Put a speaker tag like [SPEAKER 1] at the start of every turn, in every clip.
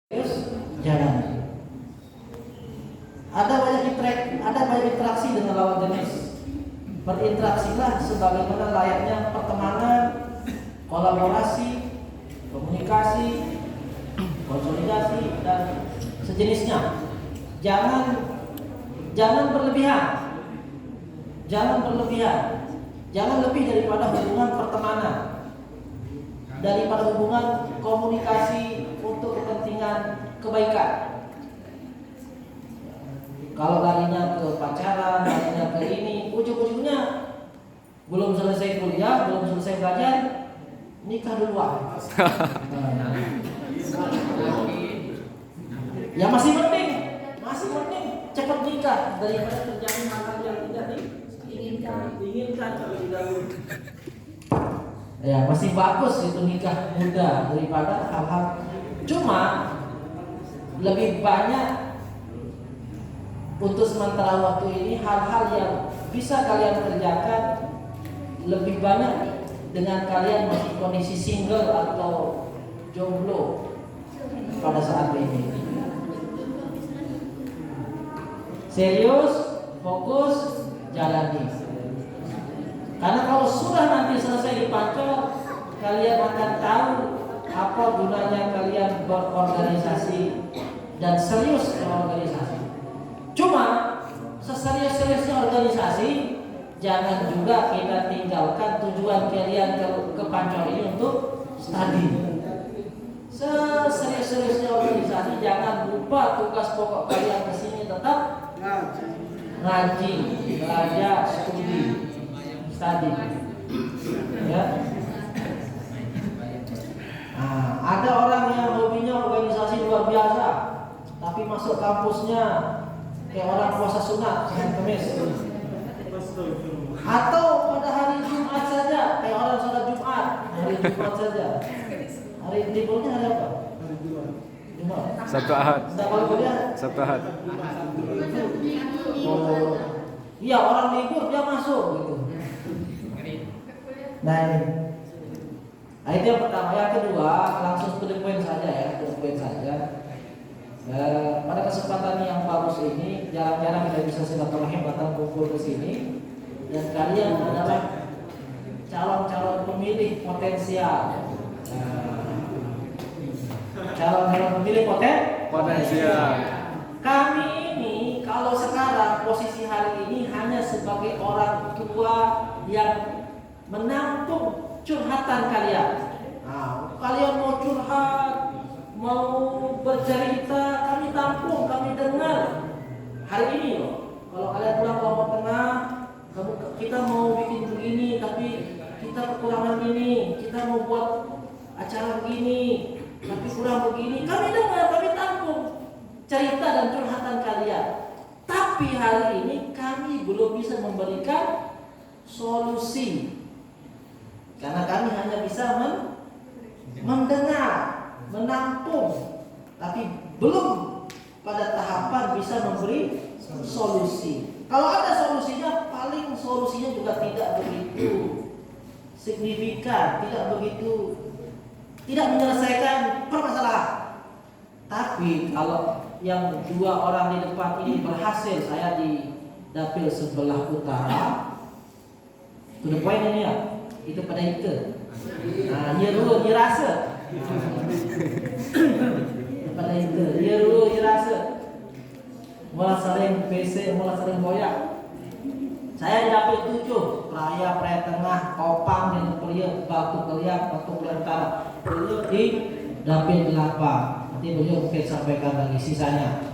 [SPEAKER 1] Terus jalan. Ada banyak interaksi dengan lawan jenis. Berinteraksilah sebagaimana layaknya pertemanan, kolaborasi, komunikasi, konsolidasi dan sejenisnya. Jangan berlebihan. Jangan lebih daripada hubungan pertemanan, daripada hubungan komunikasi untuk kepentingan kebaikan. Kalau larinya ke pacaran, larinya ke ini, ujung-ujungnya belum selesai kuliah, belum selesai belajar, nikah duluan. Ya masih mending cepat nikah daripada terjadi hal yang tidak diinginkan terlebih dahulu. Ya masih bagus itu nikah muda daripada hal-hal. Cuma lebih banyak untuk sementara waktu ini hal-hal yang bisa kalian kerjakan lebih banyak dengan kalian masih kondisi single atau jomblo pada saat ini. Serius, fokus, jalani. Karena kalau sudah nanti selesai dipancor, kalian akan tahu apa gunanya kalian berorganisasi dan serius berorganisasi. Cuma seserius-seriusnya organisasi, jangan juga kita tinggalkan tujuan kalian ke pancor ini untuk studi. Seserius-seriusnya organisasi, jangan lupa tugas pokok kalian ke sini tetap ngaji, belajar, studi. Ya. Nah, ada orang yang hobinya organisasi luar biasa, tapi masuk kampusnya kayak orang puasa sunat Senin Kamis. Atau pada hari Jumat saja, kayak orang sholat Jumat, hari Jumat saja. Hari liburnya hari apa? Jumat.
[SPEAKER 2] Sabtu Ahad.
[SPEAKER 1] Sabtu Ahad. Oh, iya orang libur dia masuk gitu. Nah ini. Itu yang pertama. Yang kedua, langsung to the point saja ya, to the point saja. Pada kesempatan yang bagus ini, jarang-jarang kita bisa silaturahim datang kumpul ke sini, dan kalian adalah calon-calon pemilih potensial. Calon-calon pemilih potensial. Kami ini kalau sekarang posisi hari ini hanya sebagai orang tua yang menampung curhatan kalian. Nah, kalian mau curhat, mau bercerita, kami tampung, kami dengar. Hari ini loh, kalau kalian pulang kelompok tengah, kita mau bikin begini, tapi kita kekurangan ini, kita mau buat acara begini, tapi kurang begini. Kami dengar, kami tampung cerita dan curhatan kalian. Tapi hari ini kami belum bisa memberikan solusi. Karena kami hanya bisa mendengar, menampung, tapi belum pada tahapan bisa memberi solusi. Kalau ada solusinya, paling solusinya juga tidak begitu signifikan, tidak menyelesaikan permasalahan. Tapi kalau yang dua orang di depan ini berhasil, saya di dapil sebelah utara, to the point ini ya, itu pada itu. Nah, dia dulu dirasa. Pada itu, dia dulu dirasa. Mulai sering PC, mulai sering goyak. Saya dapil 7, Praya Tengah, Kopang, dan Peria, Batu Keliak, Batu Utara. Beliau di dapil 8. Nanti beliau mungkin sampaikan lagi sisanya.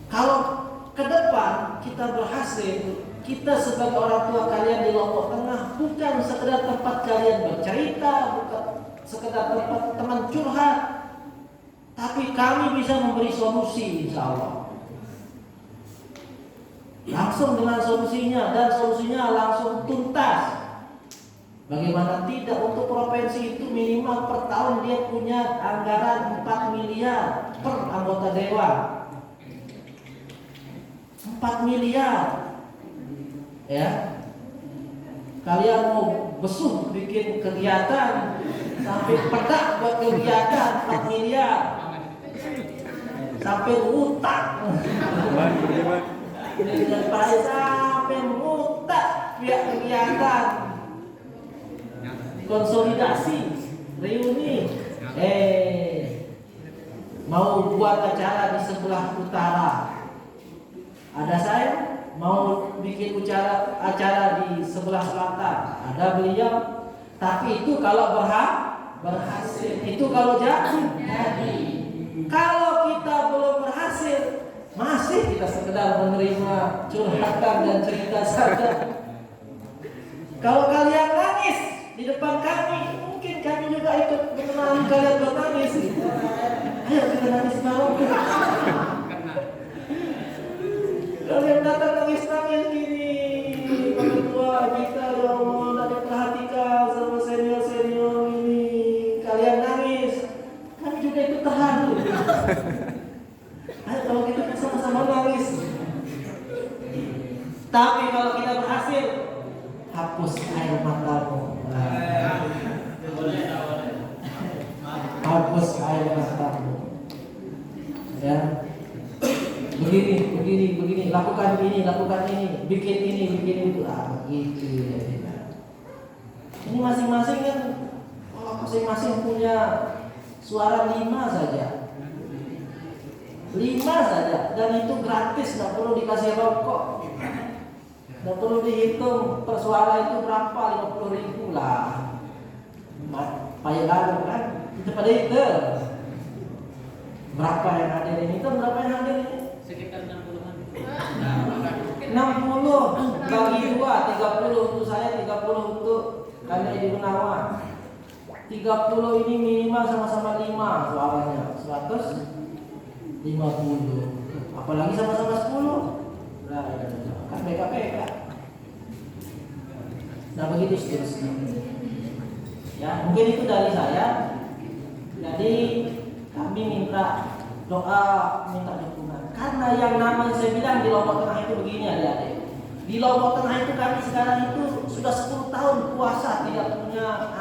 [SPEAKER 1] Kalau ke depan kita berhasil, kita sebagai orang tua kalian di Lombok Tengah bukan sekedar tempat kalian bercerita, bukan sekedar tempat teman curhat, tapi kami bisa memberi solusi, insya Allah. Langsung dengan solusinya, dan solusinya langsung tuntas. Bagaimana tidak, untuk provinsi itu minimal per tahun dia punya anggaran 4 miliar per anggota dewan. 4 miliar. Ya. Kalian mau besuh bikin kegiatan sampai pedak buat kegiatan 4 miliar. sampai utang. Dengan pahit sampai utang pihak kegiatan konsolidasi reuni mau buat acara di sebelah utara, ada saya mau bikin acara di sebelah selatan, ada beliau. Tapi itu kalau berhasil, itu kalau jadi. Kalau kita belum berhasil, masih kita sekedar menerima curhatan dan cerita saja. Kalau kalian nangis di depan kami, mungkin kami juga ikut menemani kalian bernangis. Ayo kita nangis bareng. Kalian datang nangis-nangis gini, orang tua kita ya Allah tidak diperhatikan sama senior-senior ini. Kalian nangis, kami juga ikut terharu. Ayo kalau kita sama-sama nangis. Tapi kalau kita berhasil, hapus air matamu. Hapus air matamu. Ya. Begini, lakukan ini, bikin itu, gitu ya. Ini masing-masing kan, kalau masing-masing punya suara 5 saja, dan itu gratis, nggak perlu dikasih rokok, nggak perlu dihitung per suara itu berapa, 50.000 lah, payah lalu kan, itu pada itu. Berapa yang hadir ini? Berapa yang hadir ini?
[SPEAKER 2] Sekitar 60-an.
[SPEAKER 1] 60 bagi 2, 30 untuk saya, 30 untuk kalian di Gunawan. 30 ini minimal sama-sama 5 suaranya, 150. Apalagi sama-sama 10. Nah, kan PK. Nah, begitu seterusnya. Ya, mungkin itu dari saya. Jadi kami minta doa, minta dukungan. Karena yang namanya saya bilang di Lombok Tengah itu begini adik-adik. Di Lombok Tengah itu kami sekarang itu sudah 10 tahun puasa, tidak punya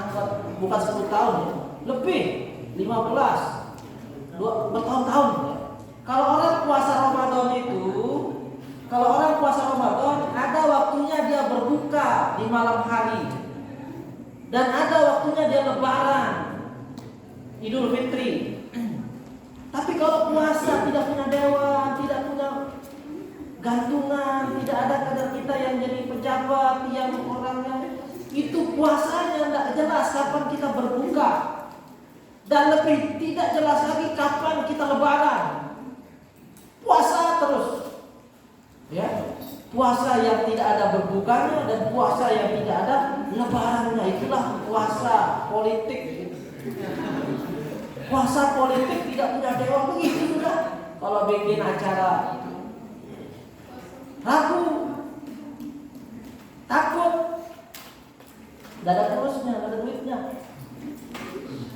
[SPEAKER 1] bukan 10 tahun ya, lebih 15, bertahun-tahun ya. Kalau orang puasa Ramadan ada waktunya dia berbuka di malam hari, dan ada waktunya dia lebaran, Idul Fitri. Tapi kalau puasa tidak punya dewan, tidak punya gantungan, tidak ada kader kita yang jadi pejabat, yang orangnya itu puasanya tidak jelas kapan kita berbuka, dan lebih tidak jelas lagi kapan kita lebaran. Puasa terus, ya, puasa yang tidak ada berbukanya dan puasa yang tidak ada lebarannya, itulah puasa politik. Puasa politik tidak punya dewan, begitu juga. Kalau bikin acara ragu, takut, tidak ada terusnya, tidak ada duitnya.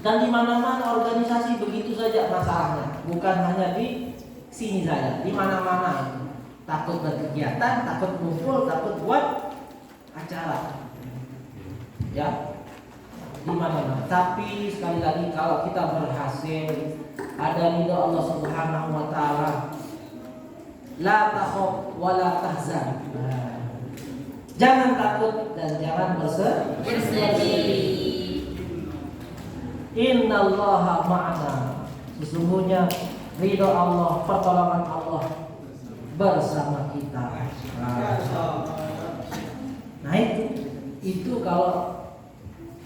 [SPEAKER 1] Dan di mana-mana organisasi begitu saja masalahnya, bukan hanya di sini saja, di mana-mana. Takut berkegiatan, takut kumpul, takut buat acara, ya. Di mana-mana. Tapi sekali lagi kalau kita berhasil, ada ridha Allah Subhanahu wa taala. La takhaf wa la tahzan. Jangan takut dan jangan bersedih. Innallaha ma'ana. Sesungguhnya ridha Allah, pertolongan Allah bersama kita. Nah itu kalau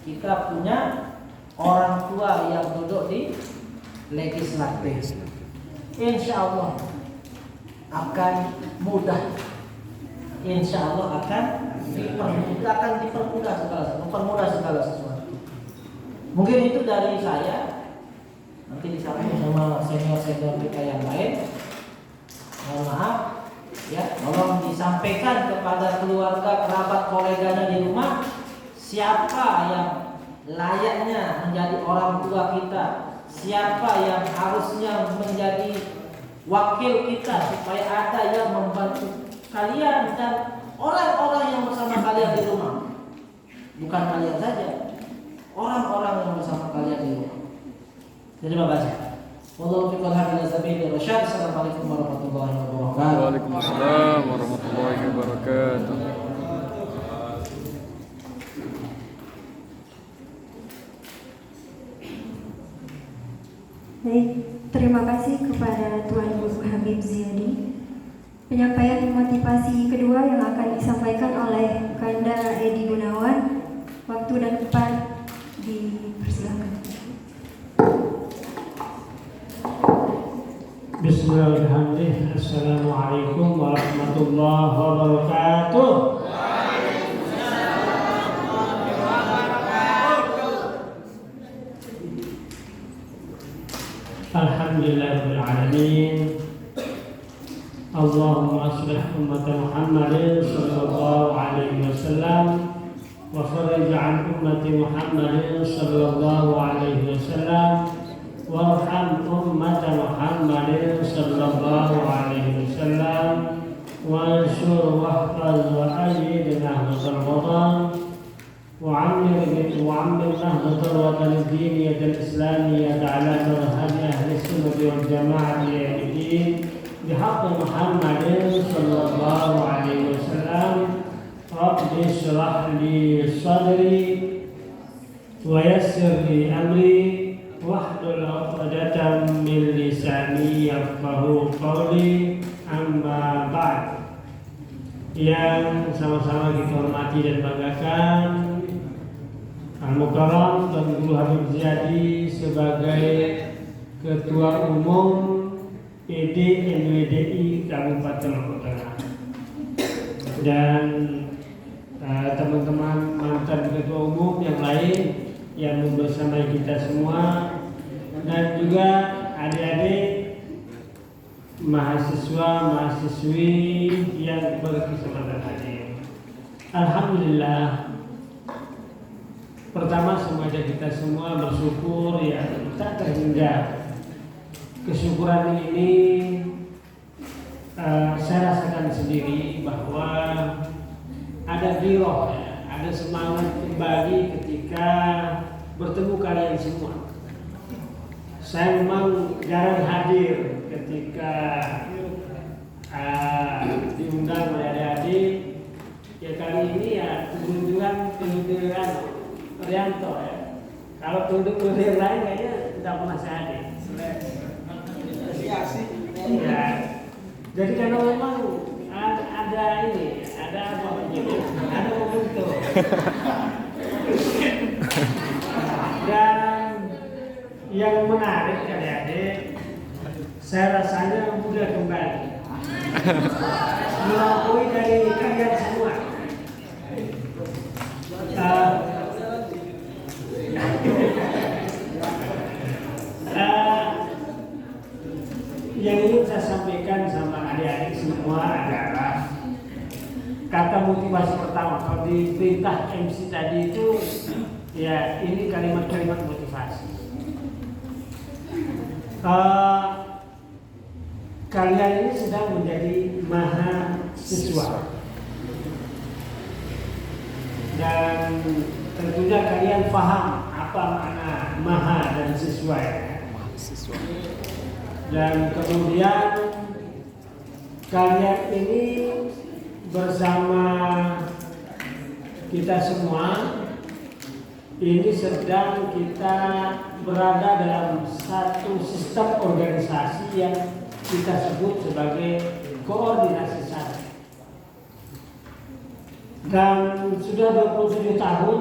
[SPEAKER 1] kita punya orang tua yang duduk di legislatif, insya Allah akan mudah. Insya Allah akan dipermudah segala sesuatu. Mungkin itu dari saya. Nanti disambung sama senior-senior kita yang lain. Mohon maaf, ya, tolong disampaikan kepada keluarga, kerabat, koleganya di rumah. Siapa yang layaknya menjadi orang tua kita, siapa yang harusnya menjadi wakil kita, supaya ada yang membantu kalian dan orang-orang yang bersama kalian di rumah. Bukan kalian saja, orang-orang yang bersama kalian di rumah. Terima kasih. Wallahu fiqhal hadi ila sabili rasyad. Assalamualaikum warahmatullahi wabarakatuh.
[SPEAKER 2] Waalaikumsalam warahmatullahi wabarakatuh.
[SPEAKER 3] Baik, terima kasih kepada Tuan Guru Habib Ziyadi. Penyampaian motivasi kedua yang akan disampaikan oleh Kanda Edi Gunawan. Waktu dan tempat dipersilakan.
[SPEAKER 4] Bismillahirrahmanirrahim. Assalamualaikum warahmatullahi wabarakatuh. Alhamdulillahirabbil alamin. Allahumma shlih ummata Muhammadin sallallahu alaihi wasallam wa farij an ummati Muhammadin sallallahu alaihi wasallam warham ummata Muhammadin sallallahu alaihi wasallam wansur wahfaz wa ayyid nahmatal watan وعمر نهضة الوطن الدينية الإسلامية على منهج أهل السنة والجماعة إلى الدين بحق محمد صلى الله عليه وسلم. رب اشرح لي صدري ويسر لي أمري واحلل عقدة من لساني يفقهوا قولي. أما بعد. Yang sama-sama kita hormati dan banggakan Al-Mukarram Tuan Guru Habib Ziyadi sebagai Ketua Umum PD NWDI Kabupaten Lombok Tengah, dan teman-teman mantan Ketua Umum yang lain yang membersamai kita semua, dan juga adik-adik mahasiswa-mahasiswi yang berkesempatan hadir. Alhamdulillah. Pertama, semoga kita semua bersyukur ya, tak terhingga. Kesyukuran ini saya rasakan sendiri bahwa ada giroh, ya, ada semangat kembali ketika bertemu kalian semua. Saya memang jarang hadir ketika diundang oleh adik-adik. Ya kali ini ya kunjungan Rianto ya. Kalau penduduk yang lain kayaknya tidak pernah saya hadir. Ya. Jadi karena memang ada ini, ada apa begitu, ada momentum. Dan yang menarik adik-adik, saya rasanya mudah kembali melampaui dari kalian semua. Yang ingin saya sampaikan sama adik-adik semua adalah kata motivasi pertama. Kalau di perintah MC tadi itu ya, ini kalimat-kalimat motivasi. Kalian ini sedang menjadi mahasiswa, dan tentunya kalian paham apa makna maha dan siswa ya. Dan kemudian kalian ini bersama kita semua ini sedang kita berada dalam satu sistem organisasi yang kita sebut sebagai koordinasi santri. Dan sudah 27 tahun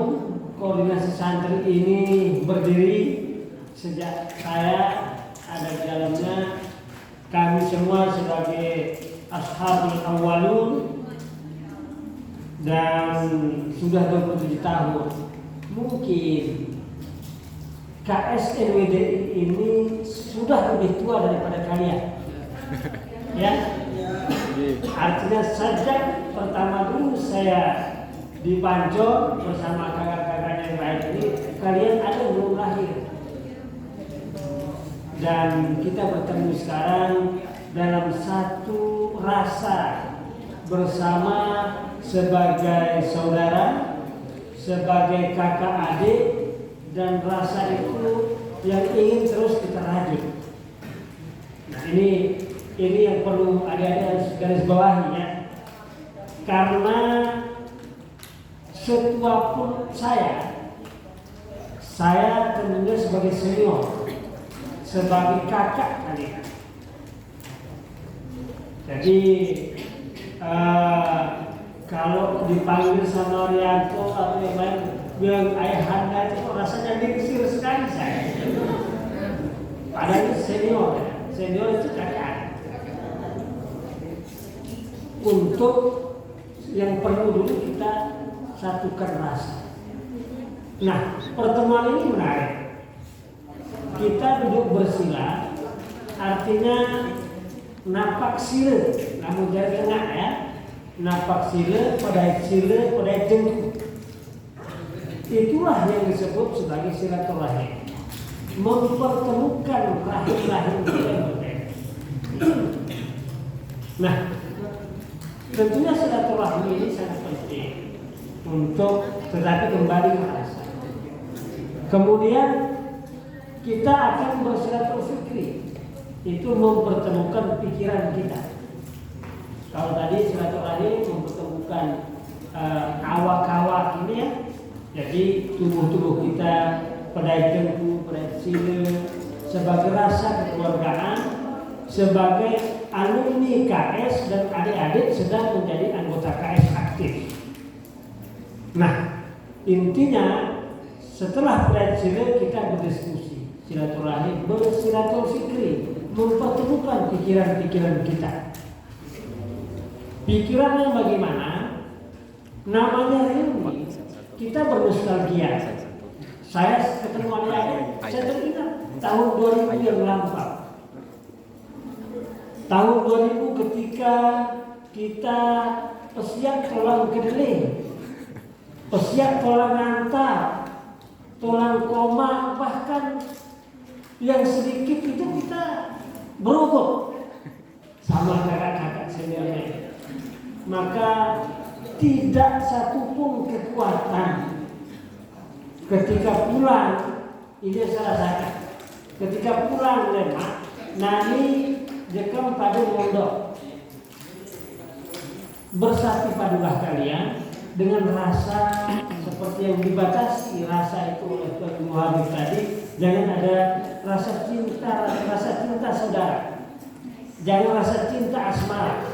[SPEAKER 4] koordinasi santri ini berdiri. Sejak saya ada di dalamnya, kami semua sebagai ashabul awwalun, dan sudah 27 tahun. Mungkin KSNWDI ini sudah lebih tua daripada kalian. Ya, artinya sejak pertama dulu saya di Pancor bersama kakak-kakak yang lain ini, kalian ada belum lahir. Dan kita bertemu sekarang dalam satu rasa bersama sebagai saudara, sebagai kakak adik, dan rasa itu yang ingin terus kita rajut. Nah ini yang perlu adik-adik garis bawahi ya. Karena setua pun saya tentunya sebagai senior, sebagai kakak kalian. Jadi kalau dipanggil sama Rianto atau yang lain bilang ayahanda itu rasanya diusir sekali saya. Padahal senior itu kakak. Untuk yang perlu dulu kita satukan rasa. Nah, pertemuan ini menarik. Kita duduk bersila, artinya napak sila, namun dari tengah ya. Napak sila, pada jengkuk. Itulah yang disebut sebagai silaturahim. Mempertemukan rahim-rahim kita yang berbeda. Nah, tentunya silaturahmi ini sangat penting untuk tetapi kembali merasa. Kemudian kita akan bersilaturahmi, itu mempertemukan pikiran kita. Kalau tadi silaturahmi mempertemukan awak-awak ini ya, jadi tubuh-tubuh kita pada jengku, pada sila sebagai rasa kekeluargaan, sebagai alumni KS dan adik-adik sedang menjadi anggota KS aktif. Nah, intinya setelah sila kita berdiskusi, silaturahmi, bersilaturahmi, mempertemukan pikiran-pikiran kita. Pikirannya bagaimana? Namanya reuni. Kita bernostalgia. Saya ketemu adik-adik, saya teringat tahun 2000 yang lampau. Tahun 2000 ketika kita pesiak tolang kedelai, pesiak tolang antar, tolang koma, bahkan yang sedikit itu kita berukut sama kakak-kakak seniornya. Maka tidak satupun kekuatan ketika pulang, ini salah saya. Ketika pulang lemak, nani jekam pada mondok. Bersatu padulah kalian dengan rasa seperti yang dibatasi rasa itu oleh Tuan Muhammad tadi. Jangan ada rasa cinta saudara. Jangan rasa cinta asmara.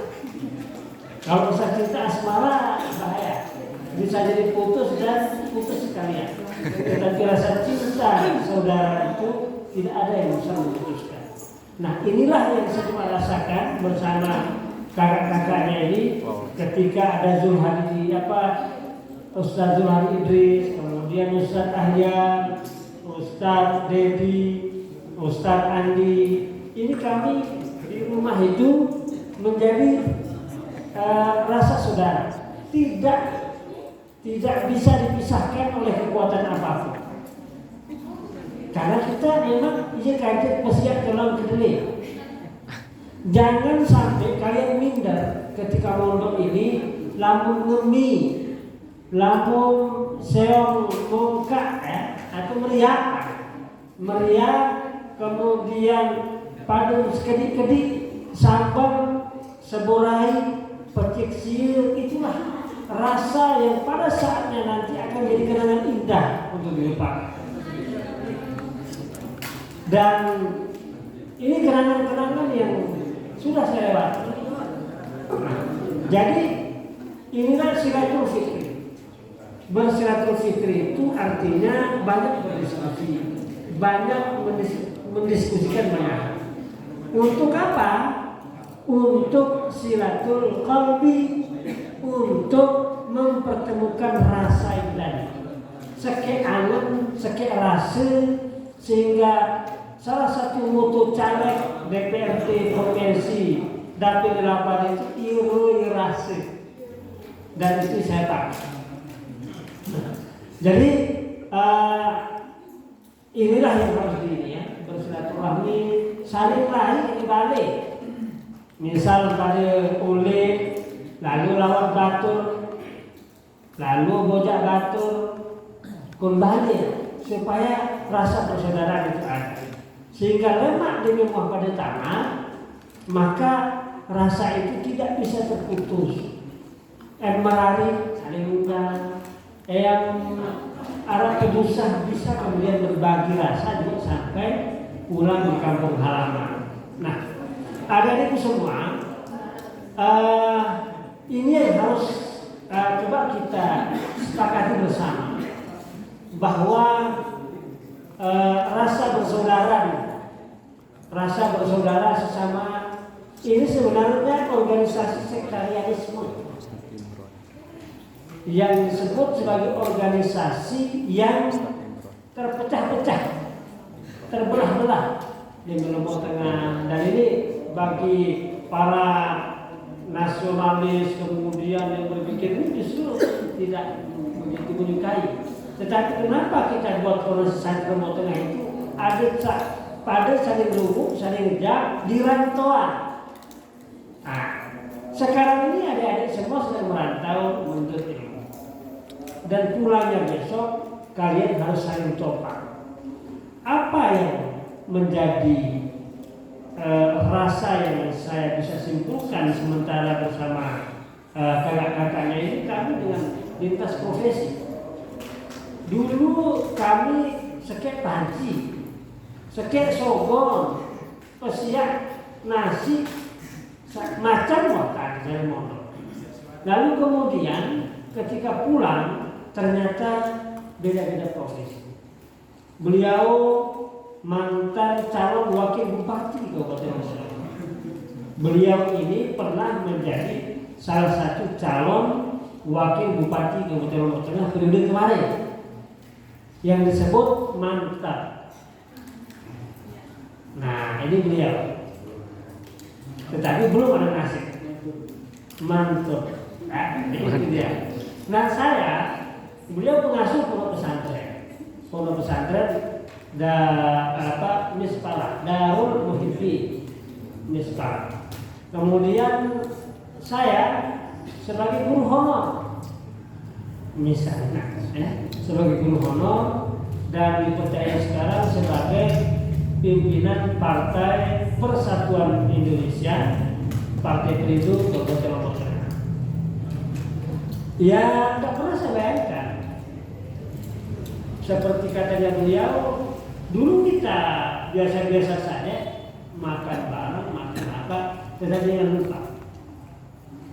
[SPEAKER 4] Kalau rasa cinta asmara bahaya, bisa jadi putus dan putus sekalian. Tetapi rasa cinta saudara itu tidak ada yang bisa memutuskan. Nah, inilah yang saya rasakan bersama kakak-kakaknya ini ketika ada Ustaz Zulhadi Idris, kemudian Ustaz Ahyan, Ustaz Dedi, Ustaz Andi. Ini kami di rumah itu menjadi rasa saudara, tidak bisa dipisahkan oleh kekuatan apapun. Karena kita memang kaget pesiap dalam kedelai. Jangan sampai kalian minder ketika mondok ini, lamun ngemi, lamun seong mongkak atau meriak, kemudian padu sekedik-kedik, sambal, seborai, percik siu, itulah rasa yang pada saatnya nanti akan jadi kenangan indah untuk dilupakan. Dan ini kenangan-kenangan yang sudah saya lewati. Jadi inilah silaturahmi. Bersilaturahmi itu artinya banyak berdiskusi, banyak mendiskusikan banyak. Untuk apa? Untuk silatul qalbi, untuk mempertemukan rasa yang tadi. Seke angen, seke rasa, sehingga salah satu moto caleg DPRD Provinsi Dapil 8 itu iroi rasa, dan itu saya pakai. Jadi inilah yang harus bersilaturahmi, saling lain balik. Misal pada oleh, lalu lawan batur, lalu bojak batur, kembali supaya rasa persaudaraan itu ada. Sehingga lemak di rumah pada tangan, maka rasa itu tidak bisa terputus. Merari saling undang, yang arah kedusah bisa kemudian berbagi rasa juga sampai pulang di kampung halaman. Nah, adik-adikku semua, ini yang harus coba kita sepakati bersama, bahwa rasa bersaudara sesama ini sebenarnya organisasi sektarianisme yang disebut sebagai organisasi yang terpecah-pecah, terbelah-belah di Lombok Tengah. Dan ini bagi para nasionalis kemudian yang berpikir ini justru tidak begitu menyukai. Tetapi kenapa kita buat organisasi Lombok Tengah itu pada saling lubuk, saling ngejak di rantauan. Nah, sekarang ini adik-adik semua sedang merantau menuntut ilmu. Dan pulangnya besok kalian harus saling topak. Apa yang menjadi rasa yang saya bisa simpulkan sementara bersama kakak-kakaknya ini, kami dengan lintas profesi. Dulu kami sekek panci, sekek sogon, pesiak, nasi, macam makan dari motor. Lalu kemudian ketika pulang ternyata beda-beda profesi. Beliau mantan calon wakil bupati Kabupaten Magelang. Beliau ini pernah menjadi salah satu calon wakil bupati Kabupaten Lombok Tengah periode kemarin yang disebut mantap. Nah, ini beliau. Tetapi belum ada nasib. Mantap. Nah, ini dia. Nah, beliau pengasuh pondok pesantren Mispalah, Darul Muhibbi Mispalah. Kemudian saya sebagai guru honor, misalnya, sebagai guru honor dan dipercaya sekarang sebagai pimpinan Partai Persatuan Indonesia, Partai Perindo Kabupaten Lombok Tengah. Ya, tidak pernah saya bayangkan. Seperti katanya beliau, dulu kita biasa-biasa saja makan bareng, makan apa, tetapi jangan lupa,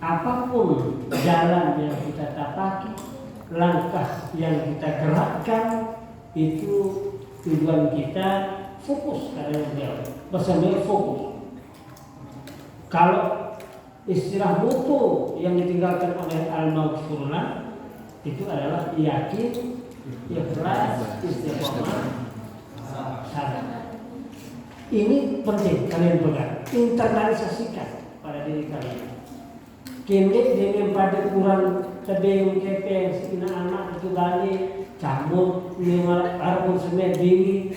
[SPEAKER 4] apapun jalan yang kita tapaki, langkah yang kita gerakkan, itu tujuan kita fokus, katanya beliau. Bersama fokus. Kalau istilah mutu yang ditinggalkan oleh Al-Maghfurullah itu adalah yakin, ikhlas, istiqomah, sabar. Ini penting kalian pegang, internalisasikan pada diri kalian. Kini dengan pada kurang tebing kepeng sekina anak itu balik camut lima arbun semet dingin.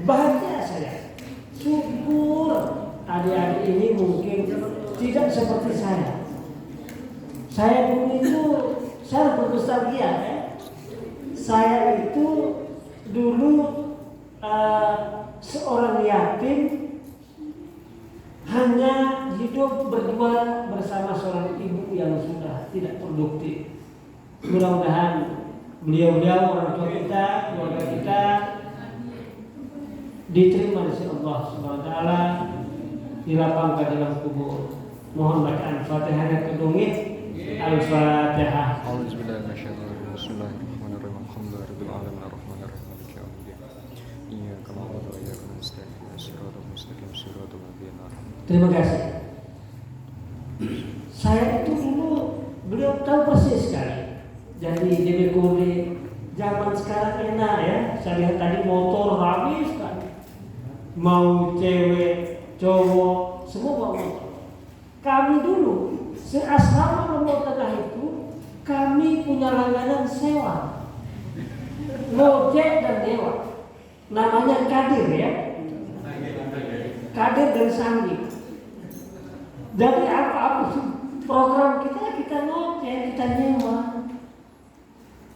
[SPEAKER 4] Bahagia saya, syukur adik-adik ini mungkin tidak seperti saya. Saya dulu itu saya bernostalgia ya. Saya itu dulu seorang yatim, hanya hidup berdua bersama seorang ibu yang sudah tidak produktif. Mudah-mudahan beliau-beliau orang tua kita, keluarga kita diterima oleh Allah Subhanahu wa taala, dilapangkan dalam kubur. Mohon bacaan Fatihah yang kedua. Al-Fatihah.
[SPEAKER 2] Auzubillahi minasyaitonir rajim. Bismillahirrahmanirrahim. Alhamdulillahirabbil alamin arrahmanirrahim maliki yaumiddin. Iyyaka na'budu wa iyyaka nasta'in. Shiratal mustaqim shiratal ladzina an'amta.
[SPEAKER 4] Terima kasih. Saya itu dulu beliau tahu persis sekali. Jadi DBKD zaman sekarang enak ya. Saya lihat tadi motor habis kan. Mau cewek, cowok, semua bawa motor. Kami dulu seasrama Lombok Tengah itu kami punya langganan sewa, ngojek dan nyewa. Namanya Kadir ya, Kadir dan Sandi. Jadi apa program kita ngojek, kita nyewa.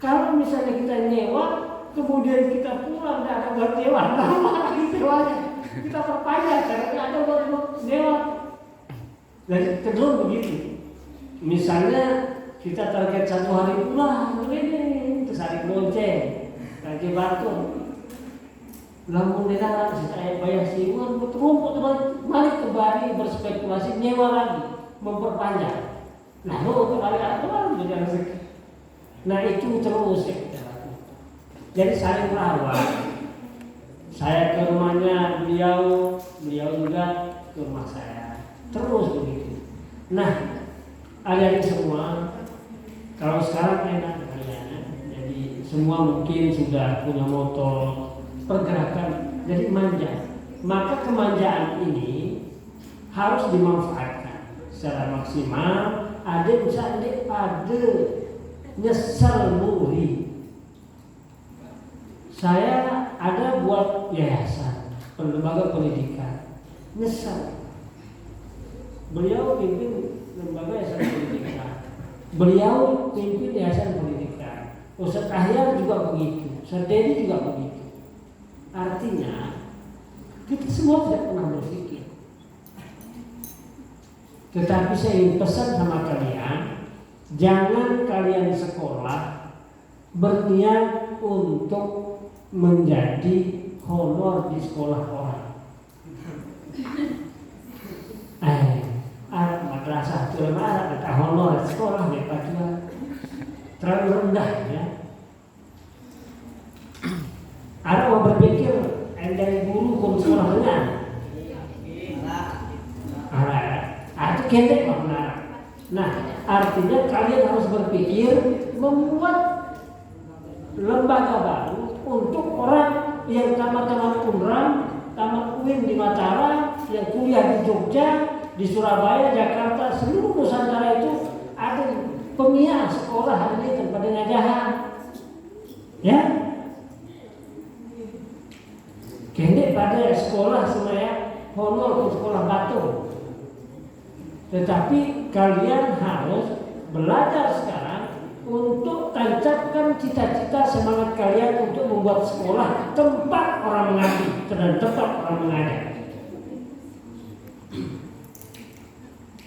[SPEAKER 4] Kalau misalnya kita nyewa, kemudian kita pulang tidak ada buat nyewa, lama lagi sewanya. kita perpanjang caranya ada buat lewat. Jadi cenderung begitu. Misalnya kita target 1 hari pulang, ini terus hari lonceng, lagi batu. Lamun kita saya bayar siuan, berumput balik kembali berspekulasi nyewa lagi, memperpanjang. Lalu untuk hari apa menjadi rezeki. Nah itu terus ya kita lakukan. Jadi saling merawat. Saya ke rumahnya beliau juga ke rumah saya. Terus begitu. Nah, adik-adik semua, kalau sekarang enak kalian, jadi semua mungkin sudah punya motor, pergerakan, jadi manja. Maka kemanjaan ini harus dimanfaatkan secara maksimal. Ada misalnya ada nyesel muri. Saya ada buat yayasan, lembaga pendidikan, nyesel. Beliau pimpin lembaga yayasan pendidikan, beliau pimpin yayasan pendidikan. Ustaz Ahyar juga begitu, Ustaz Dedi juga begitu. Artinya kita semua tidak pernah berpikir. Tetapi saya ingin pesan sama kalian, jangan kalian sekolah berniat untuk menjadi honor di sekolah orang. Madrasah itu lemah, kata honor sekolah mereka juga terlalu rendah ya. Ada mau berpikir dari guru ke sekolah rendah. Itu kendek makna. Nah, artinya kalian harus berpikir membuat lembaga baru untuk orang yang tamat UNRAM, tamat UIN di Mataram, yang kuliah di Jogja, di Surabaya, Jakarta, seluruh Nusantara itu ada pemia sekolah hari ini tempat pengajaran. Ya, kendek pada sekolah semaya honor ke sekolah batu. Tetapi kalian harus belajar sekarang untuk tancapkan cita-cita semangat kalian untuk membuat sekolah tempat orang mengaji dan tempat orang mengajar.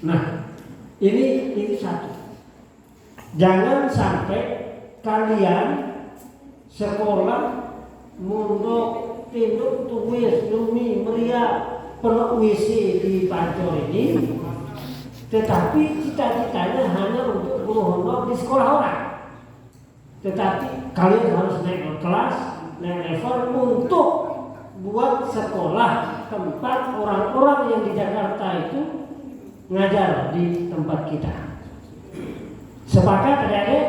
[SPEAKER 4] Nah, ini satu. Jangan sampai kalian sekolah munduk tinduk tuwis lumi meriah penuh WC di Pancor ini. Tetapi cita-citanya hanya untuk guru honor di sekolah orang. Tetapi kalian harus naik kelas, naik level untuk buat sekolah tempat orang-orang yang di Jakarta itu ngajar di tempat kita. Sepakat adik-adik?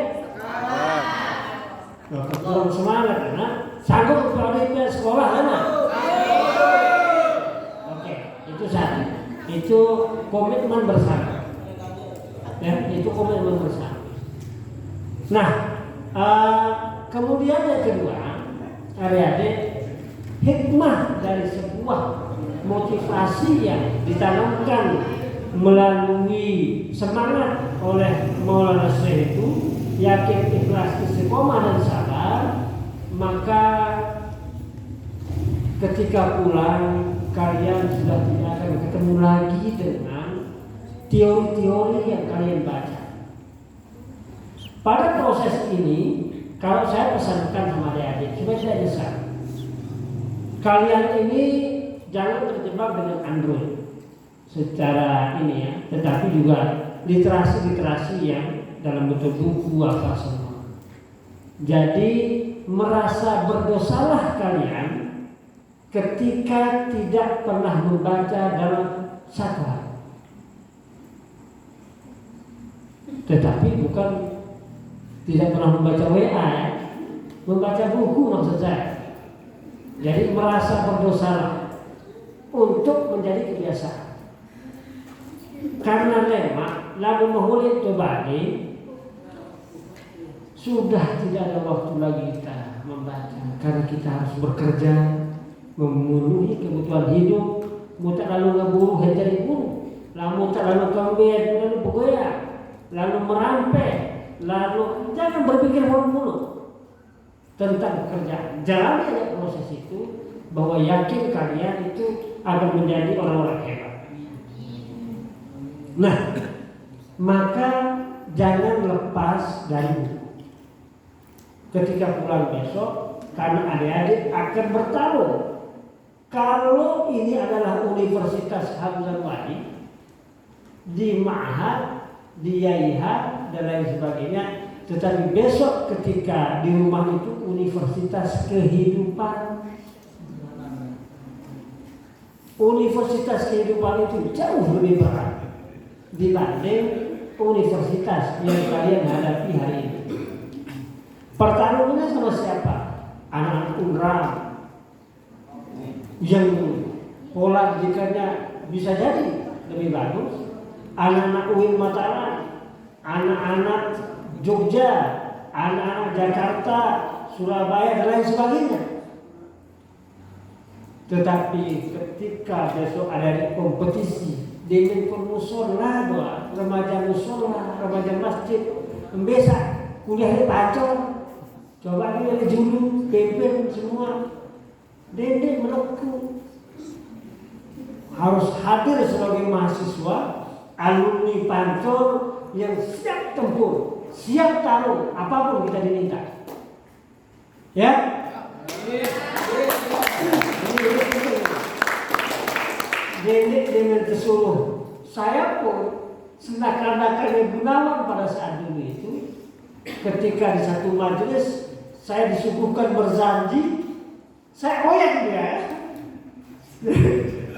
[SPEAKER 4] Kurang semangat karena sanggup untuk sekolah anak. Oke, itu satu. Itu komitmen bersama. Ya, itu komitmen bersama. Nah, kemudian yang kedua, adik-adik, hikmah dari sebuah motivasi yang ditanamkan melalui semangat oleh Maulana Syekh itu, yakin, ikhlas, istiqomah dan sabar, maka ketika pulang kalian sudah tidak akan ketemu lagi dengan teori-teori yang kalian baca. Pada proses ini, kalau saya pesankan sama adik-adik, supaya tidak nyesal. Kalian ini jangan terjebak dengan Android secara ini ya, tetapi juga literasi-literasi yang dalam bentuk buku apa semua. Jadi merasa berdosalah kalian ketika tidak pernah membaca dalam satu hari. Tetapi bukan tidak pernah membaca WA ya, membaca buku maksud saya. Jadi merasa berdosalah untuk menjadi kebiasaan. Karena lemah lalu mengulit kembali, sudah tidak ada waktu lagi kita membaca karena kita harus bekerja, memenuhi kebutuhan hidup, mutak lalu ngeburu hentari buru, lalu tak lalu kambing, lalu begoyah, lalu merampe, lalu jangan berpikir mulu-mulu tentang pekerjaan. Jalani aja proses itu, bahwa yakin kalian itu akan menjadi orang-orang hebat. Nah, maka jangan lepas dari buku. Ketika pulang besok, karena adik-adik akan bertaruh. Kalau ini adalah Universitas Hamzah Wali, di Ma'had, di Yaihat, dan lain sebagainya. Tetapi besok ketika di rumah itu Universitas Kehidupan. Universitas Kehidupan itu jauh lebih berat dibanding universitas yang kalian hadapi hari ini. Pertarungannya sama siapa? Anak-anak UNRAM yang pola didikannya bisa jadi lebih bagus, anak-anak UIN Mataram, anak-anak Jogja, anak-anak Jakarta, Surabaya, dan lain sebagainya. Tetapi ketika besok ada kompetisi dengan musola, remaja musola, remaja masjid, membesak, kuliah di Pacol, coba dia julu, pimpin semua, dede meleku. Harus hadir sebagai mahasiswa, alumni Pancol yang siap tempur, siap taruh, apapun kita diminta. Ya? Dede dengan kesuruh. Saya pun senakal-nakalnya Gunawan pada saat dulu itu, ketika di satu majelis saya disuguhkan berzanji, saya oyak dia.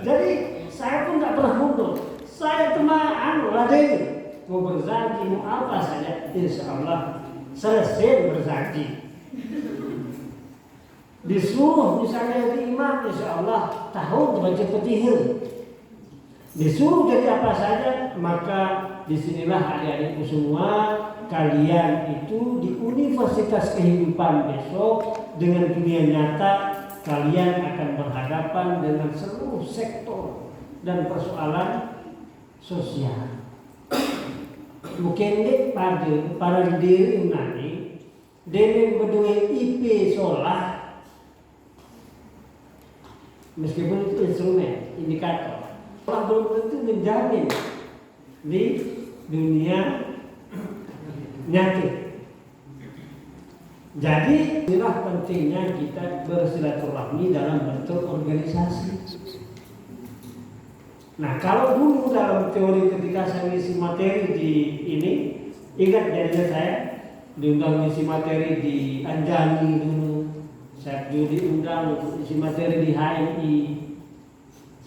[SPEAKER 4] Jadi saya pun tidak pernah mundur. Saya teman Raden mau berzanji mau apa saja, insya Allah selesai berzanji. Disuruh misalnya jadi imam, insya Allah tahun baca petihil. Disuruh jadi apa saja, maka disinilah adik-adikku semua, kalian itu di Universitas Kehidupan besok dengan dunia nyata, kalian akan berhadapan dengan seluruh sektor dan persoalan sosial. Mungkin pada diri nanti dengan berdua IP solah, meskipun itu instrumen, indikator, orang belum tentu menjamin di dunia nyata. Jadi inilah pentingnya kita bersilaturahmi dalam bentuk organisasi. Nah, kalau dulu dalam teori ketika saya ngisi materi di ini, ingat jadinya saya diundang ngisi materi di Anjani dulu, saya juga diundang untuk ngisi materi di HMI,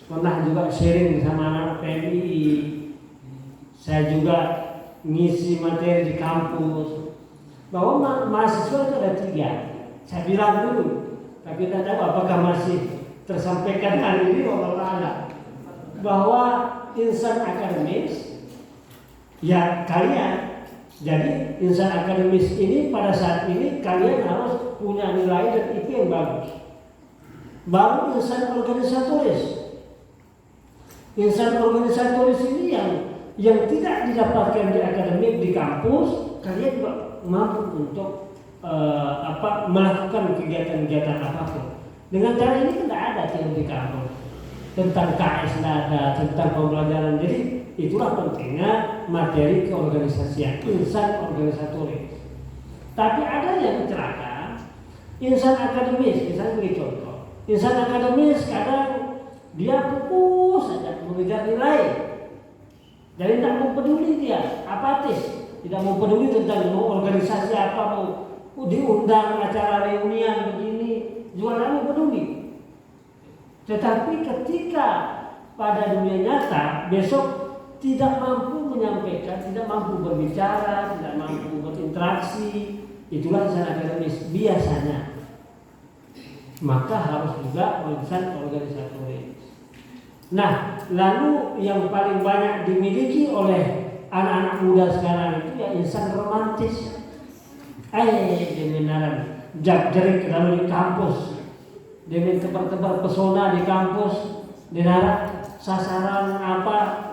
[SPEAKER 4] pernah juga sharing bersama anak PMI, saya juga ngisi materi di kampus. Bahwa mahasiswa itu ada 3, saya bilang dulu, tapi tidak tahu apakah masih tersampaikan hari ini atau tidak. Bahwa insan akademis, ya kalian, jadi insan akademis ini pada saat ini kalian harus punya nilai dan IP yang bagus. Baru insan organisatoris. Insan organisatoris ini yang tidak didapatkan di akademik di kampus, kalian juga mampu untuk melakukan kegiatan-kegiatan apapun. Dengan cara ini tidak ada teori kampus tentang KS, ada tentang pembelajaran. Jadi itulah pentingnya materi keorganisasian, insan organisatoris. Tapi ada yang celaka, insan akademis. Misalnya beri contoh, insan akademis kadang dia fokus saja mengejar nilai, jadi tidak mau peduli, dia apatis. Tidak mau peduli tentang mau organisasi apa, mau diundang acara reunian begini, juga tidak mau peduli. Tetapi ketika pada dunia nyata besok tidak mampu menyampaikan, tidak mampu berbicara, tidak mampu berinteraksi, itulah insan akademis biasanya. Maka harus juga insan organisatoris. Nah, lalu yang paling banyak dimiliki oleh anak-anak muda sekarang itu ya insan romantis. Dengan jak-jerik lalu di kampus, dengan tebar-tebar pesona di kampus, dengan sasaran apa?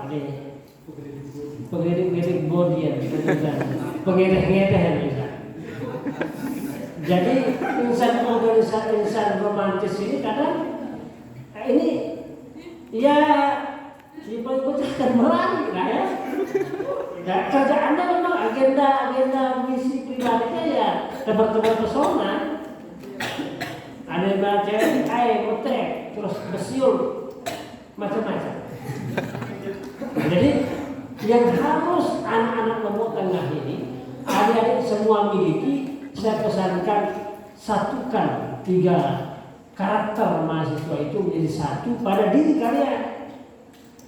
[SPEAKER 4] Pengedek-ngedek bodian, pengedek-ngedek bisa. Jadi insan romantis ini kadang ini ya dipecahkan melari lah ya. Ya, kerja Anda memang agenda misi pribadinya ya tebar-tebar pesona. Ada yang baca motek, terus bersiul, macam-macam. Jadi yang harus anak-anak Lombok Tengah ini, adik-adik semua miliki, saya pesankan satukan 3 karakter mahasiswa itu menjadi satu pada diri kalian.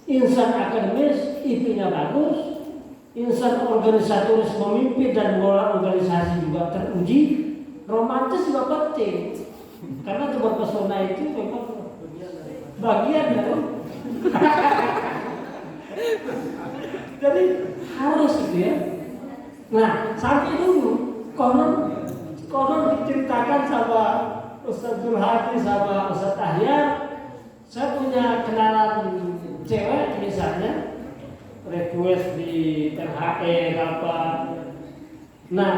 [SPEAKER 4] Insan akademis, IP-nya bagus, insan organisatoris memimpin dan mengelola organisasi juga teruji, romantis juga penting. Karena tebar pesona itu memang bagian dari jadi harus gitu ya. Nah, sampai dulu konon diceritakan sama Ustaz Zulhadi sama Ustaz Ahyar, saya punya kenalan cewek misalnya request di THE apa. Nah,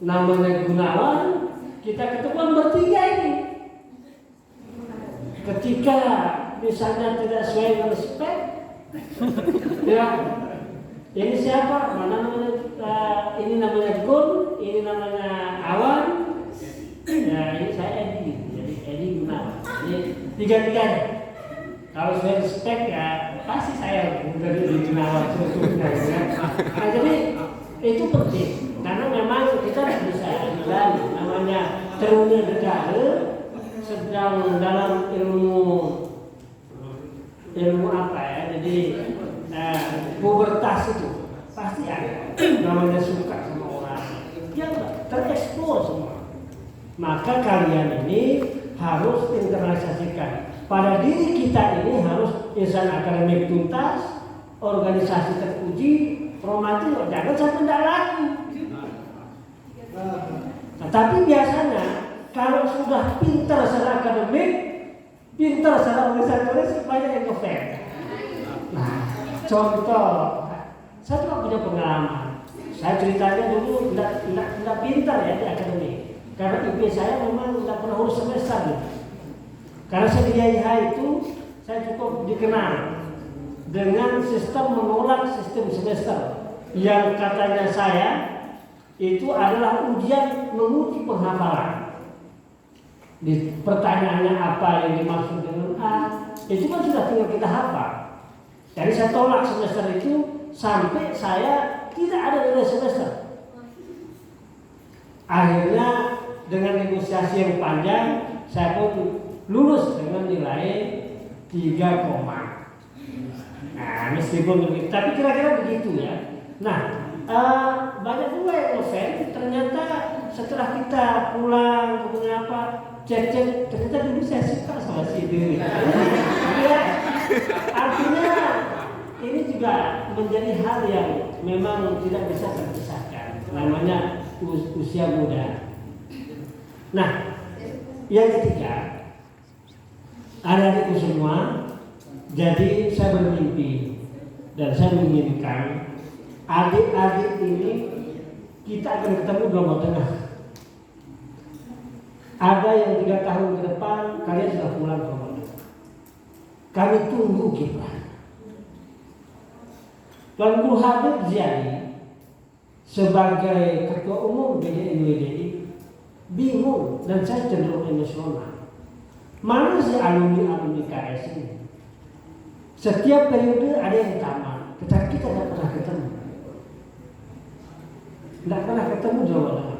[SPEAKER 4] namanya Gunawan, kita ketemuan bertiga ini. Ketika misalnya tidak sesuai dengan spek, ya ini siapa? Mana namanya? Ini namanya Gun, ini namanya Awan, ya ini saya Edi, jadi Edi Gunawan. Jadi tiga-tiganya. Kalau sesuai spek ya pasti saya dari Gunawan sebetulnya. Nah, jadi itu penting karena memang kita bisa bilang namanya terunya negara sedang dalam ilmu apa ya, jadi pubertas itu pasti ada namanya suka sama orang yang terekspos semua. Maka kalian ini harus internalisasikan pada diri kita ini, harus insan akademik tuntas, organisasi teruji, romantis, jangan sampai tidak lagi. Tetapi biasanya kalau sudah pintar secara akademik, pintar secara organisatoris, banyak yang ngefans. Nah, contoh, saya juga punya pengalaman. Saya ceritanya dulu tidak pintar ya di akademik, karena IP saya memang tidak pernah urus semester gitu. Karena saya di IH itu saya cukup dikenal dengan sistem menolak sistem semester yang katanya saya itu adalah ujian menguji penghafalan. Di pertanyaannya apa yang dimaksud dengan A, itu kan sudah tinggal kita hafal. Jadi saya tolak semester itu sampai saya tidak ada nilai semester. Akhirnya dengan negosiasi yang panjang saya pun lulus dengan nilai 3, nah meskipun begitu, tapi kira-kira begitu ya. Nah, banyak juga yang ngefans, ternyata setelah kita pulang kemudian apa cek ternyata dulu saya suka sama si Dewi. Ya, artinya ini juga menjadi hal yang memang tidak bisa terpisahkan, namanya usia muda. Nah, yang ketiga, adik-adikku semua, jadi saya bermimpi dan saya menginginkan adik-adik ini kita akan ketemu di Lombok Tengah. Ada yang 3 tahun ke depan kalian sudah pulang ke Lombok Tengah. Kami tunggu kita. Tuan Guru Habib Ziani sebagai Ketua Umum BDNWDI bingung dan saya cenderung emosional. Mana sih alumni KS ini? Setiap periode ada yang tamat, tetapi kita tidak pernah ketemu. Tidak pernah ketemu jawabannya.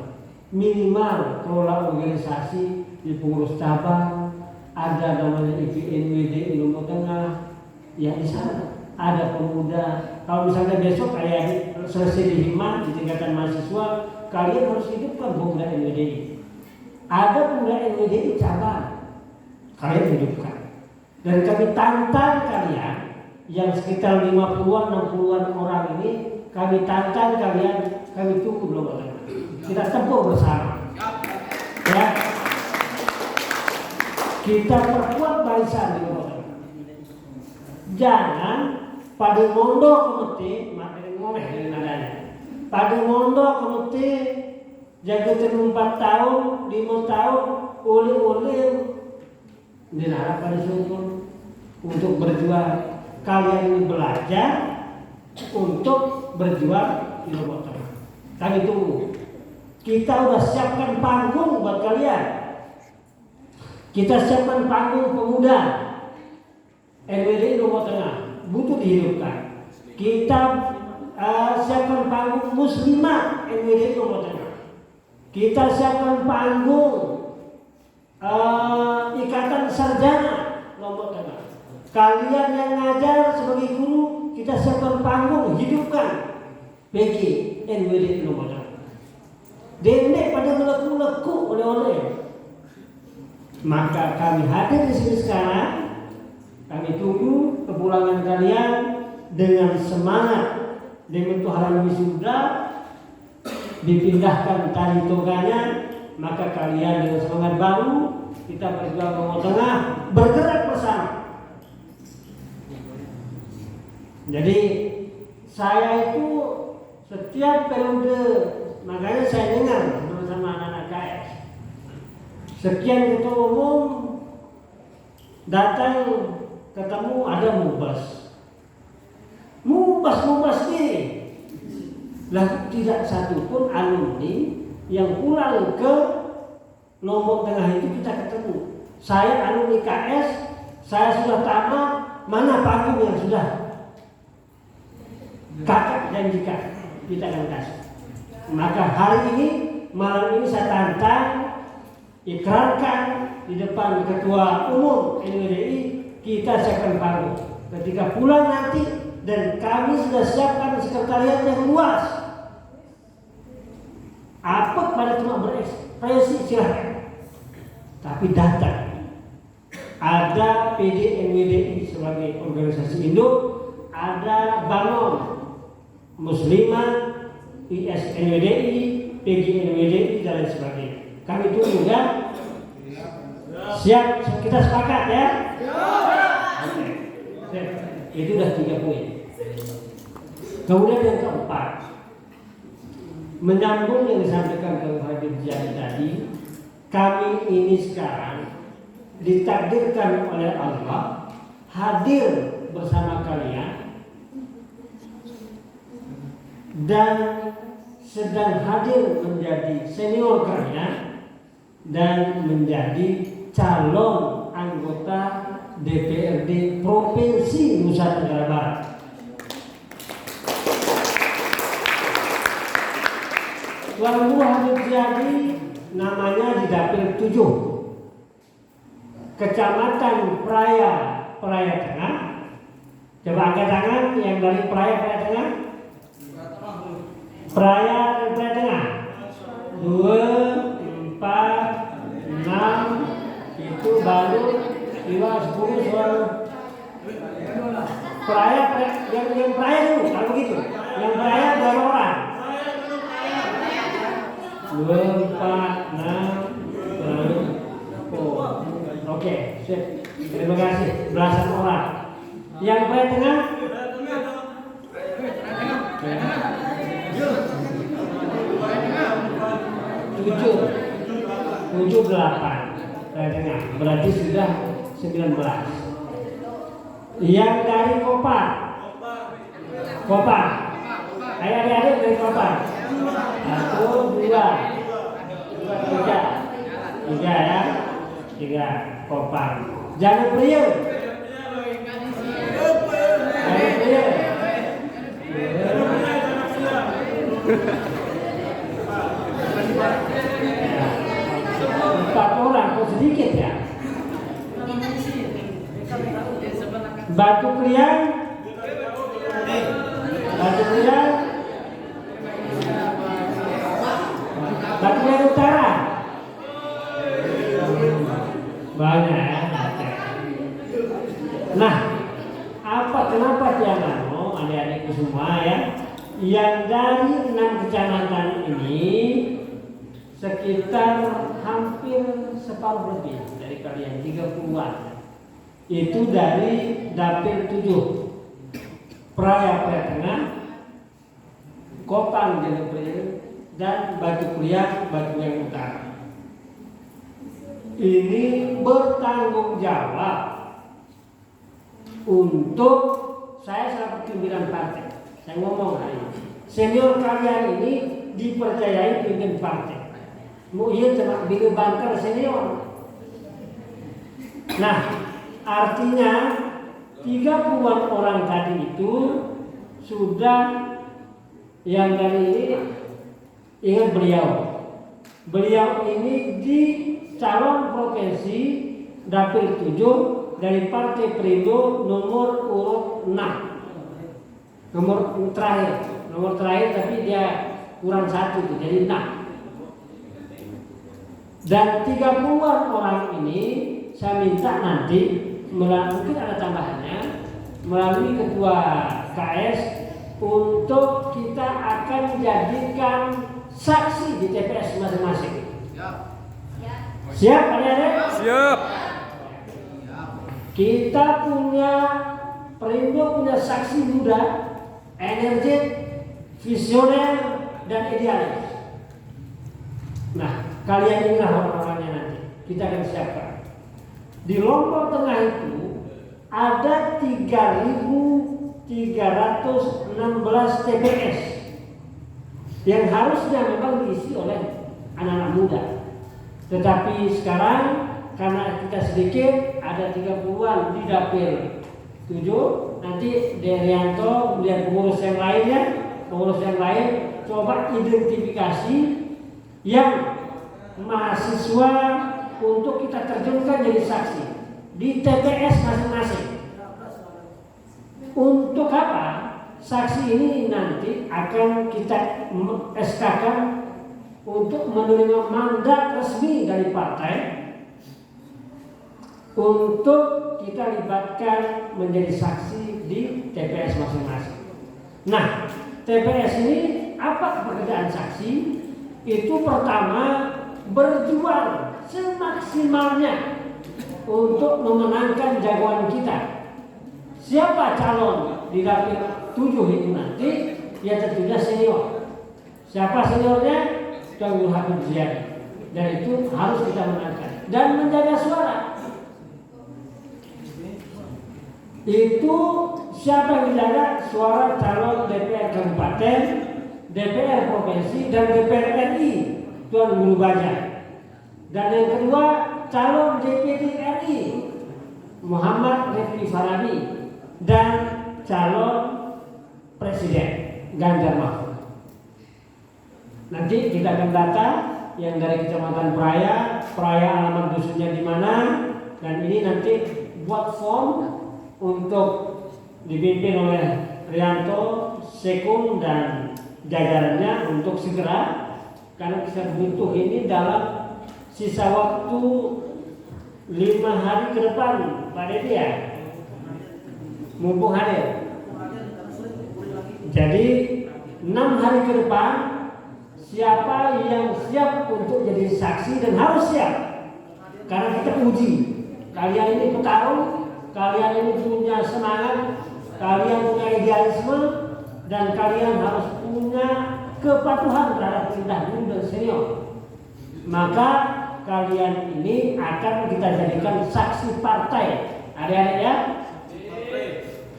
[SPEAKER 4] Minimal kelola organisasi di pengurus cabang, ada namanya IPNWD di Lombok Tengah, ya di sana ada pemuda. Kalau misalnya besok kayak selesai di Hima di tingkatan mahasiswa, kalian harus hidupkan pemuda NWDI. Ada pemuda NWDI cabang, kalian hidupkan. Dan kami tantang kalian yang sekitar 50-an, 60-an orang ini, kami tantang kalian, kami tunggu belum ada. Kita tempur bersama. Ya. Kita perkuat barisan di Lombok. Jangan pada mondo kemeti, materi ngomeh dari nadanya. Pada mondo kemeti Jaga 4 tahun, 5 tahun, oleh-oleh dilarang pada sumur untuk berjuang. Kalian ini belajar untuk berjuang di Lombok Tengah. Kami tunggu. Kita udah siapkan panggung buat kalian. Kita siapkan panggung pemuda NWD Lombok Tengah, butuh dihidupkan. Kita siapkan panggung muslimah NWD Lombok Tengah. Kita siapkan panggung ikatan sarjana Lombok Tengah. Kalian yang ngajar sebagai guru, kita siapkan panggung, hidupkan PG NWD Lombok Tengah. Dendek pada meleku-leku oleh-oleh. Maka kami hadir di sini sekarang. Kami tunggu kepulangan kalian dengan semangat. Dengan Tuhan wisuda dipindahkan tali toganya, maka kalian dengan semangat baru kita berjuang Lombok Tengah, bergerak bersama. Jadi saya itu setiap periode, makanya saya dengar bersama anak-anak KS, sekian ketua umum datang ketemu ada mubas nih. Lah tidak satu pun alumni yang pulang ke Lombok Tengah itu kita ketemu. Saya alumni KS, saya sudah tamat, mana panggung yang sudah kakak janjikan kita akan kasih. Maka hari ini, malam ini saya tantang, ikrarkan di depan ketua umum NWDI, kita siapkan panggung. Ketika pulang nanti, dan kami sudah siapkan sekretariat yang luas. Apa pada cuma berekspresi silahkan, tapi datang. Ada PD NWDI sebagai organisasi induk, ada Banom Muslimah, IS NWDI, PG NWDI dan lain sebagainya. Kami tunggu ya. Siap, kita sepakat ya. Oke. Itu sudah 3 poin. Kemudian yang keempat, menyambung yang disampaikan Kang Habib Ziadi tadi, kami ini sekarang ditakdirkan oleh Allah hadir bersama kalian dan sedang hadir menjadi senior kalian dan menjadi calon anggota DPRD Provinsi Nusa Tenggara Barat. Tuan Guru Habib Ziadi namanya di Dapil 7 Kecamatan Praia Tengah. Coba angkat tangan yang dari Praia Tengah. Praia Tengah 2, 4, 6. Itu baru 5, 10 soal Praia yang Praia dulu kalau begitu. Yang Praia berapa orang? 2, 4, 6, 10. Oke, sip. Terima kasih. Belasan orang. Yang Praia Tengah? 7, 8. Praia Tengah. Berarti sudah 19. Yang dari Kopar. Ayo adik-adik dari Kopar. 1, 2, 3 ya. 3 Kopar. Jangan Priok. Empat orang, kok sedikit ya? Batu Krian Utara banyak ya. Nah, kenapa jangan adik-adikku semua ya, yang dari 6 kecamatan ini sekitar hampir separuh lebih dari kalian, 30-an itu dari Dapil 7 Praia Tengah, Kopang Jenderal dan Batu Kuliah Batu yang Utara. Ini bertanggung jawab untuk saya selaku pimpinan partai. Saya ngomong hari ini, senior kalian ini dipercayai pimpin partai. Mau iya cuma bila bangkar senior. Nah, artinya 30-an orang tadi itu sudah yang dari ini ingat beliau ini di calon provinsi dapil 7 dari Partai Perindo nomor urut 6, nomor terakhir tapi dia kurang 1 itu, jadi 6. Dan 30-an orang ini saya minta nanti mungkin ada tambahannya melalui ketua KS untuk kita akan jadikan saksi di TPS masing-masing. Siap kalian?
[SPEAKER 2] Siap.
[SPEAKER 4] Kita punya Perindo punya saksi muda, energetik, visioner, dan idealis. Nah, kalian inilah orang-orangnya nanti. Kita akan siapkan. Di Lombok Tengah itu ada 3.316 TPS yang harusnya memang diisi oleh anak-anak muda. Tetapi sekarang karena kita sedikit, ada 30-an di dapil 7, nanti Derianto kemudian pengurus yang lain coba identifikasi yang mahasiswa untuk kita terjunkan jadi saksi di TPS masing-masing. Untuk apa? Saksi ini nanti akan kita SK-kan untuk menerima mandat resmi dari partai untuk kita libatkan menjadi saksi di TPS masing-masing. Nah, TPS ini apa pekerjaan saksi? Itu pertama berjuang semaksimalnya untuk memenangkan jagoan kita. Siapa calon di dapil 7 itu nanti? Ya tentunya senior. Siapa seniornya? Tuan Habib Ziadi. Dan itu harus kita menangkan dan menjaga suara. Itu siapa yang menjaga suara calon DPR Kabupaten, DPR Provinsi, dan DPR RI, Tuan Guru Bajang. Dan yang kedua, calon DPD RI Muhammad Rifki Farabi dan calon Presiden Ganjar Mahfud. Nanti kita akan data yang dari Kecamatan Praia alamat dusunnya di mana, dan ini nanti buat form untuk dipimpin oleh Rianto, Sekung dan jajarannya untuk segera, karena kita butuh ini dalam sisa waktu 5 hari ke depan, Pak Dedi ya, mumpung hadir. Jadi 6 hari ke depan, siapa yang siap untuk jadi saksi dan harus siap, karena kita uji. Kalian ini petarung, kalian ini punya semangat, kalian punya idealisme, dan kalian harus punya kepatuhan terhadap perintah guru dan senior. Maka kalian ini akan kita jadikan saksi partai. Adik-adik ya?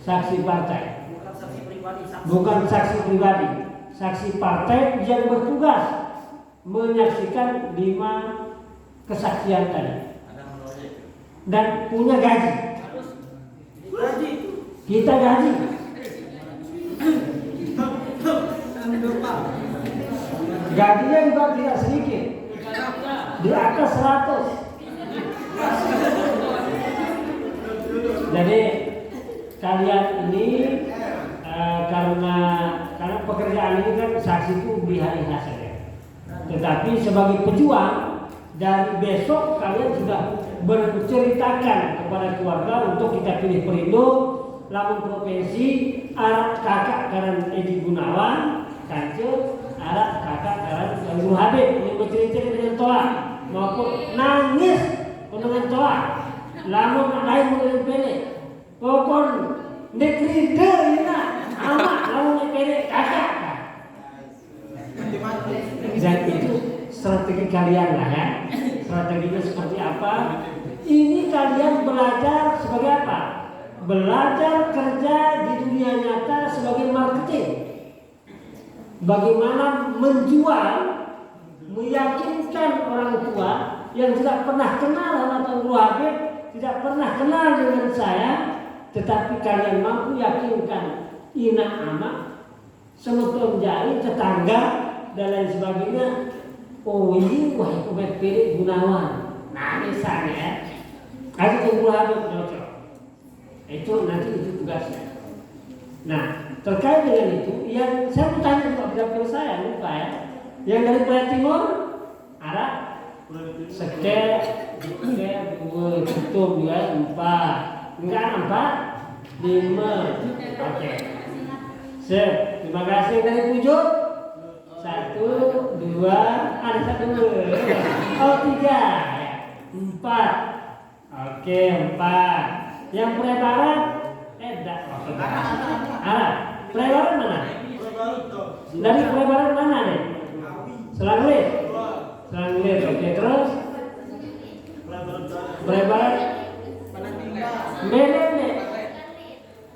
[SPEAKER 4] Saksi partai. Bukan saksi pribadi. Saksi partai yang bertugas menyaksikan 5 kesaksian tadi. Dan punya gaji. Kita gaji. Gajinya juga tidak sedikit. Di atas 100. Jadi kalian ini karena pekerjaan ini kan saksi itu hari saja. Tetapi sebagai pejuang, dari besok kalian sudah berceritakan kepada keluarga untuk kita pilih Perindo, lamun provinsi, arah kakak karan Edi Gunawan, Kancil, arah kakak karan Guru Habib, yang bercerita dengan toa maupun nangis dengan toa, lamun lain mengenai pilih, pokok negeri deh amat lamun pilih kakak. kalian lah ya. Strateginya seperti apa? Ini kalian belajar sebagai apa? Belajar kerja di dunia nyata sebagai marketing. Bagaimana menjual, meyakinkan orang tua yang tidak pernah kenal Abdul Wahab, tidak pernah kenal dengan saya, tetapi kalian mampu yakinkan ina ama, semeton jari, tetangga, dan lain sebagainya. Oh ini wah kubet pilih Gunawan. Nah misalnya ya, Abdul Wahab cocok. Itu nanti itu tugasnya. Nah terkait dengan itu, yang saya bertanya juga dapil saya lupa ya, yang dari Pulau Timur ada sekian, dua, tutup juga 4, enggak 4, 5, oke. Sip, terima kasih dari Pujuk. 1, 2, ada 1, oh 3, 4, oke 4. Yang Prebarat, ada. Prebarat mana? Dari Prebarat mana nih? Selanglit. Selanglit, oke terus. Prebarat. Beda nih.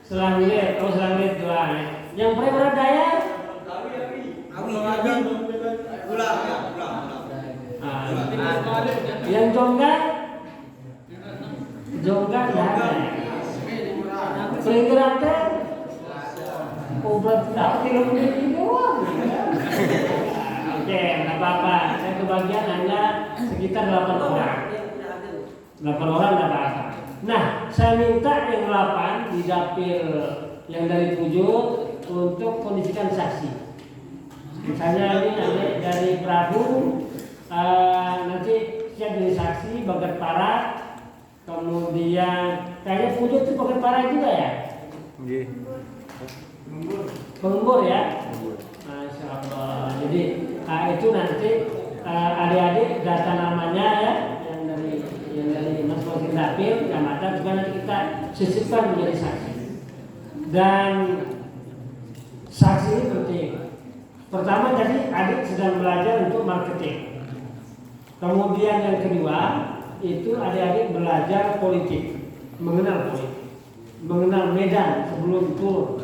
[SPEAKER 4] Selanglit, oh Selanglit 2 nih. Yang Prebarat Daya? Yang Jonggat? Jonggat ya. Peringgerate? Oh berarti tak kira ini doang. Oke, nggak apa-apa. Saya kebagian hanya sekitar 8 orang. 8 orang nggak apa-apa. Nah, saya minta yang 8 di dapil yang dari Pujuk untuk kondisikan saksi. Misalnya ini dari Prabu, nanti siap jadi saksi, Bagat Parat, kemudian kayaknya Pujuk itu Bagat Parat juga ya?
[SPEAKER 2] Nggih.
[SPEAKER 4] Pengembur ya? Masya Allah. Jadi itu nanti adik-adik data namanya ya, yang dari masing-masing dapil, kecamatan juga nanti kita sisipkan menjadi saksi. Dan saksi ini penting. Pertama tadi adik sedang belajar untuk marketing. Kemudian yang kedua itu adik-adik belajar politik, mengenal politik, mengenal medan sebelum turun.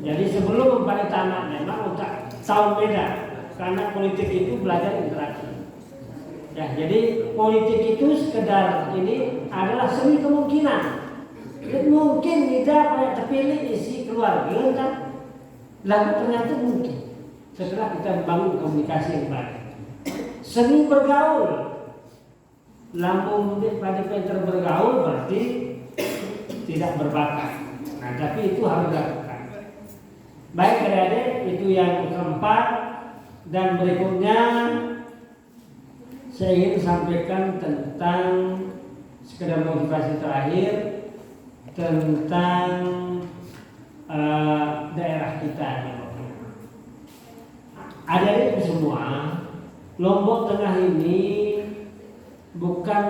[SPEAKER 4] Jadi sebelum pada tamat memang untuk tahu medan, karena politik itu belajar interaksi. Ya, jadi politik itu sekedar ini adalah seni kemungkinan. Mungkin tidak banyak terpilih isi keluarga kan, lalu ternyata mungkin. Setelah kita membangun komunikasi yang baik, seni bergaul, lambung pada pintar bergaul berarti tidak berbakat. Nah, tapi itu harus dilakukan. Baik adik-adik, itu yang keempat. Dan berikutnya saya ingin sampaikan tentang sekedar motivasi terakhir tentang daerah kita. Adik-adik semua, Lombok Tengah ini bukan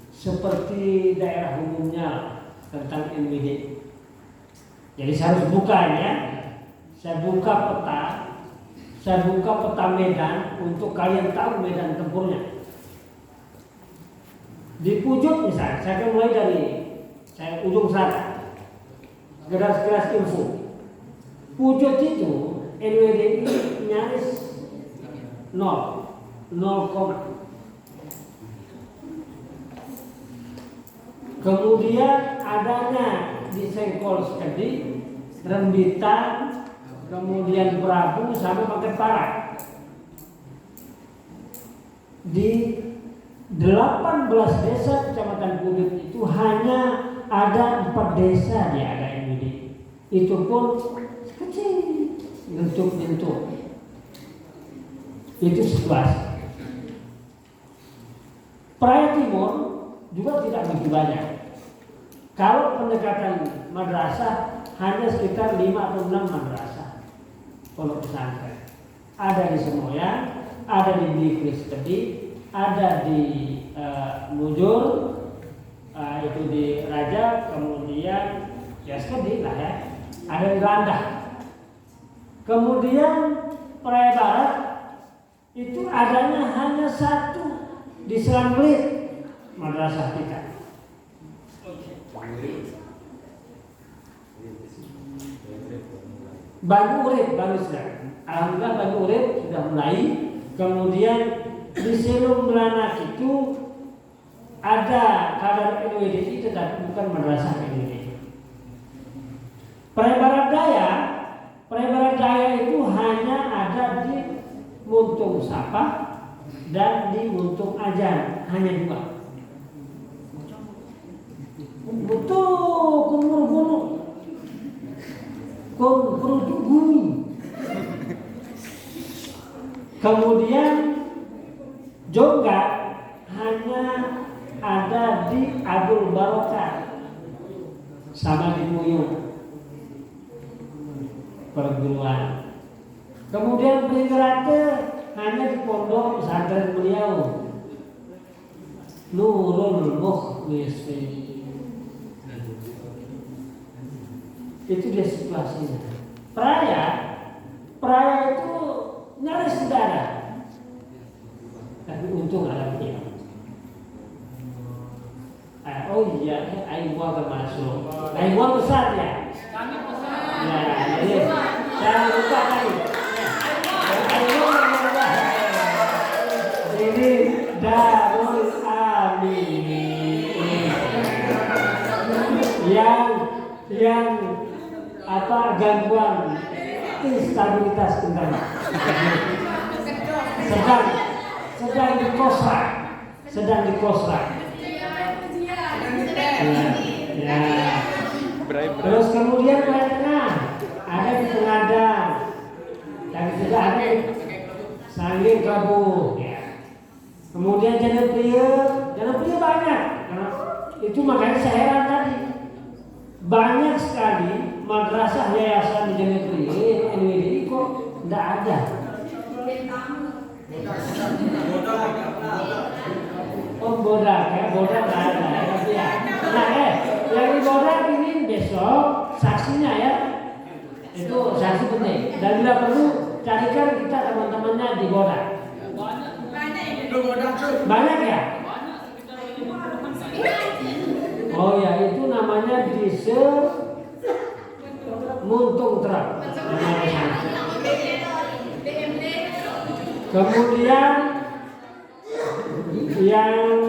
[SPEAKER 4] seperti daerah umumnya tentang NWD. Jadi saya harus buka ya. Saya buka peta medan untuk kalian tahu medan tempurnya. Di Pujuk misalnya, saya akan mulai dari ujung sana. Sekedar info. Pujuk itu NWD ini nyaris 0, kemudian adanya di Sengkol Sekedi, Rembitan, kemudian Prabu sama Bagat Parat. Di 18 desa kecamatan Pujuk itu hanya ada 4 desa yang ada NWD. Itu pun kecil, bentuk-bentuk. Itu situasi. Praia Timur juga tidak begitu banyak. Kalau pendekatan madrasah hanya sekitar 5 atau 6 madrasah pondok pesantren. Ada di Semoyang, ada di Kristedi, ada di Mujur, itu di Raja, kemudian ya Sekedi lah ya, ada di Landah. Kemudian Praia Barat itu adanya hanya satu di Selangbelit madrasah kita. Banyu Urip baru sudah. Alhamdulillah Banyu Urip sudah mulai. Kemudian di Selum Belanak itu ada kadar NWDI tetapi bukan madrasah NWDI. Prebarat Daya itu hanya ada di Muntung Sapa dan di Muntung Ajan, hanya dua. Betul, gunung bumi. Kemudian Jongga hanya ada di Abdul Barokah sama di Muyung perguruan. Kemudian Pringgerate hanya di pondok pesantren beliau Nurul Mukhlisin. Itu dia situasinya. Peraya itu nyaris tidak ada. Tapi untung ada beliau. Oh iya, Aiwa termasuk. Aiwa besar ya.
[SPEAKER 1] Kami besar.
[SPEAKER 4] Ya, jadi jangan lupa tadi. Aiwa besar. Ini Darul Amin. Yang gangguan instabilitas internet sedang dikosrak. Ya. Terus kemudian Tengah ada di Pengadang dan juga ada di Sangling Kabu. Ya. Kemudian Jangan Pria banyak. Karena itu makanya saya heran tadi. Banyak sekali madrasah yayasan di Jangan Pria NWDI kok tidak ada. Oh bodak nggak ada. Ya. Nah yang di bodak ini besok saksinya ya. Itu saksi penting. Dan bila perlu carikan kita teman-temannya di bodak. Banyak ya? Oh ya, itu namanya Dise Muntung Truk. Kemudian yang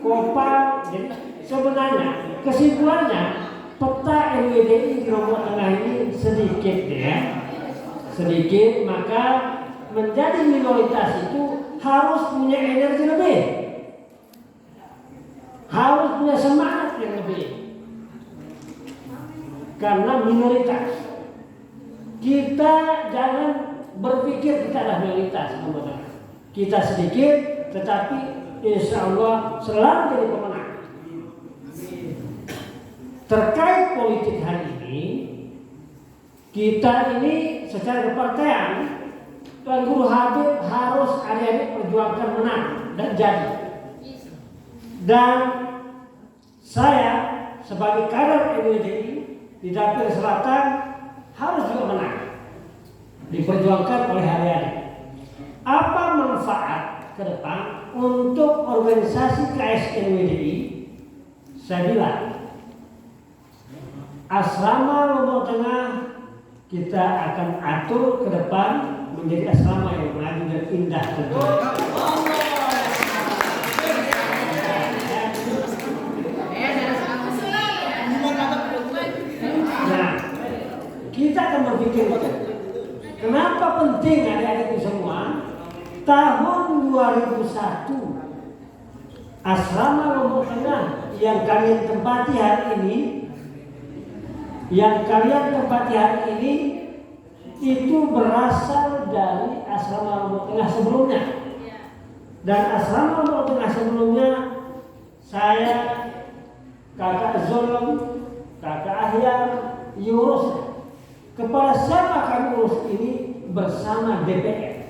[SPEAKER 4] Kopa, jadi sebenarnya kesimpulannya peta NWDI di Lombok Tengah ini sedikit, maka menjadi minoritas itu harus punya energi lebih, harus punya semangat yang lebih, karena minoritas. Kita jangan berpikir kita adalah minoritas, kita sedikit, tetapi insya Allah selalu jadi pemenang. Terkait politik hari ini, kita ini secara kepartean, Tuan Guru Habib harus adik-adik perjuangkan menang dan jadi. Dan saya sebagai kader NWDI di Dapil Selatan harus juga menang, diperjuangkan oleh adik-adik. Apa manfaat ke depan untuk organisasi KSNWDI? Saya bilang asrama Lombok Tengah kita akan atur ke depan menjadi asrama yang maju dan indah tentunya. Nah, kita akan berpikir kenapa penting adik-adik semua. Tahun 2001 asrama Lombok Tengah yang kalian tempati hari ini itu berasal dari asrama Lombok Tengah sebelumnya. Dan asrama Lombok Tengah sebelumnya saya, Kakak Zolom, Kakak Ahyar, Yurus, kepada siapa kami urus ini bersama DPR.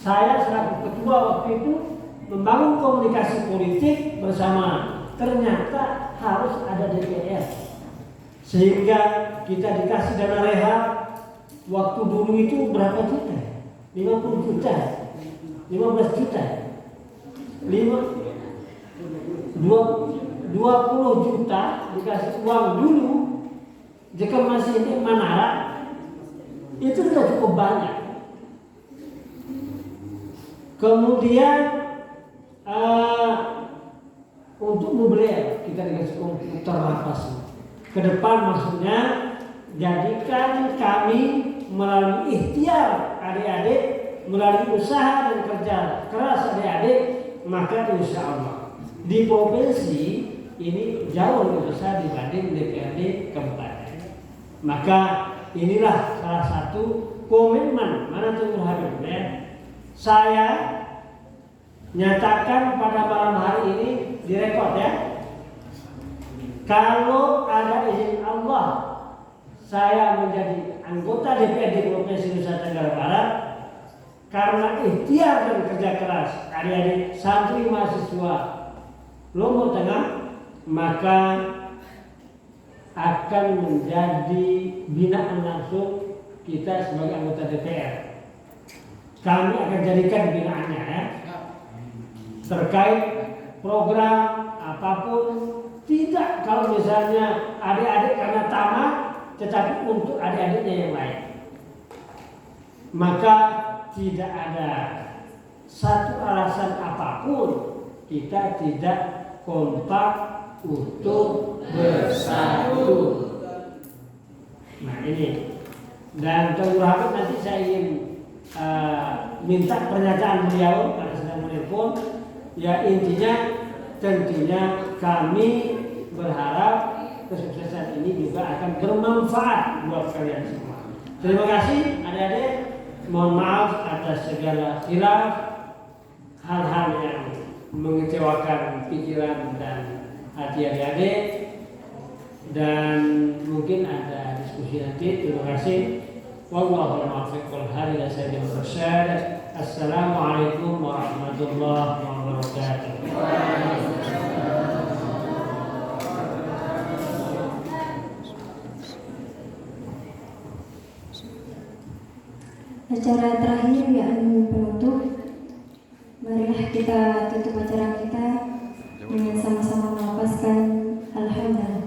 [SPEAKER 4] Saya selaku ketua waktu itu membangun komunikasi politik bersama, ternyata harus ada DPR. Sehingga kita dikasih dana rehab waktu dulu itu berapa juta? 50 juta, 15 juta, 20 juta dikasih uang dulu, jika masih ini menara, itu sudah cukup banyak. Kemudian untuk mobilier kita dikasih komputer lapas. Ke depan maksudnya jadikan kami melalui ikhtiar adik-adik, melalui usaha dan kerja keras adik-adik, maka insya Allah di provinsi ini jauh lebih besar dibanding DPRD kabupaten. Maka inilah salah satu komitmen mana tuh Habib ya. Saya nyatakan pada malam hari ini direkod ya. Kalau ada izin Allah saya menjadi anggota DPRD Provinsi Nusa Tenggara Barat karena ikhtiar dan kerja keras adik-adik santri mahasiswa Lombok Tengah, maka akan menjadi binaan langsung kita sebagai anggota DPR. Kami akan jadikan binaannya ya. Terkait program apapun, tidak kalau misalnya adik-adik karena tamat, tetapi untuk adik-adiknya yang lain. Maka tidak ada satu alasan apapun kita tidak kompak untuk bersatu. Nah ini, dan Tuan Guru Habib nanti saya ingin minta pernyataan beliau karena sedang menelpon. Ya intinya tentunya kami berharap kesuksesan ini juga akan bermanfaat buat kalian semua. Terima kasih adik-adik. Mohon maaf atas segala khilaf, hal-hal yang mengecewakan pikiran dan hati adik-adik, dan mungkin ada diskusi nanti. Terima kasih. Wallahul muwaffiq wal hadi ila sayyidil mursyad. Assalamualaikum warahmatullahi wabarakatuh.
[SPEAKER 3] Acara terakhir yakni penutup. Marilah kita tutup acara kita dengan sama-sama melafazkan alhamdulillah.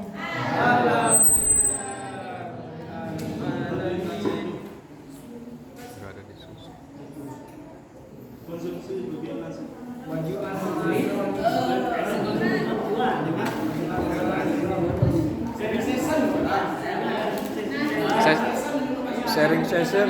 [SPEAKER 2] Sharing session.